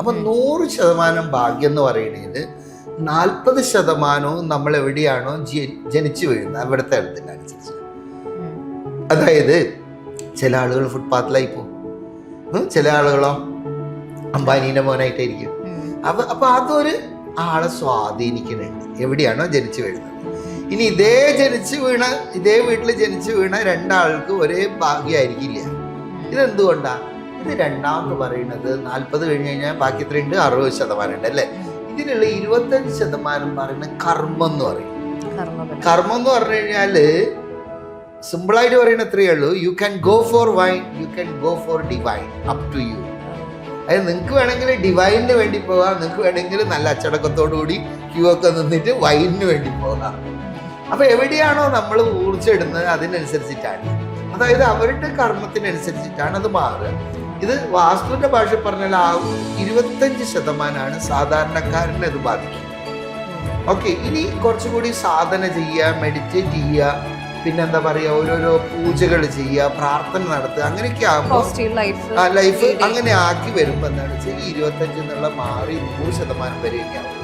അപ്പൊ 100% ഭാഗ്യം എന്ന് പറയുന്നത് 40% നമ്മൾ എവിടെയാണോ ജനിച്ചു വീഴുന്നത് അവിടുത്തെ ഇടത്തിനനുസരിച്ച്. അതായത് ചില ആളുകൾ ഫുട്പാത്തിലായി പോകും, ചില ആളുകളോ അംബാനീന്റെ മോനായിട്ടായിരിക്കും. അപ്പൊ അതൊരു ആളെ സ്വാധീനിക്കുന്നുണ്ട് എവിടെയാണോ ജനിച്ചു വീഴുന്നത്. ഇനി ഇതേ വീട്ടിൽ ജനിച്ചു വീണ രണ്ടാൾക്ക് ഒരേ ഭാഗ്യമായിരിക്കില്ല. ഇതെന്തുകൊണ്ടാ? ഇത് രണ്ടാമത് പറയുന്നത് 40 കഴിഞ്ഞ് കഴിഞ്ഞാൽ ബാക്കി എത്രയുണ്ട്? 60% ഉണ്ട് അല്ലേ? ഇതിനുള്ള 25% പറയുന്നത് കർമ്മം എന്ന് പറയും. കർമ്മം എന്ന് പറഞ്ഞു കഴിഞ്ഞാല് സിമ്പിളായിട്ട് പറയുന്ന എത്രയേ ഉള്ളൂ, you can go for wine, you can go for divine, up to you. അതായത് നിങ്ങൾക്ക് വേണമെങ്കിൽ ഡിവൈനിന് വേണ്ടി പോകാം, നിങ്ങൾക്ക് വേണമെങ്കിൽ നല്ല അച്ചടക്കത്തോടു കൂടി ക്യൂ ഒക്കെ നിന്നിട്ട് വൈനിന് വേണ്ടി പോകാം. അപ്പൊ എവിടെയാണോ നമ്മൾ ഊർജ്ജം ഇടുന്നത് അതിനനുസരിച്ചിട്ടാണ്, അതായത് അവരുടെ കർമ്മത്തിനനുസരിച്ചിട്ടാണ് അത് മാറുക. ഇത് വാസ്തുവിന്റെ ഭാഷ പറഞ്ഞാൽ 25% സാധാരണക്കാരനെ അത് ബാധിക്കും. ഓക്കെ, ഇനി കുറച്ചുകൂടി സാധന ചെയ്യുക, മെഡിറ്റേറ്റ് ചെയ്യുക, പിന്നെന്താ പറയുക, ഓരോരോ പൂജകൾ ചെയ്യുക, പ്രാർത്ഥന നടത്തുക, അങ്ങനെയൊക്കെ ആകുമ്പോൾ ലൈഫ് അങ്ങനെ ആക്കി വരുമ്പോൾ എന്താണ് വെച്ചാൽ 25 എന്നുള്ള മാറി 100% വരെയൊക്കെ ആവും.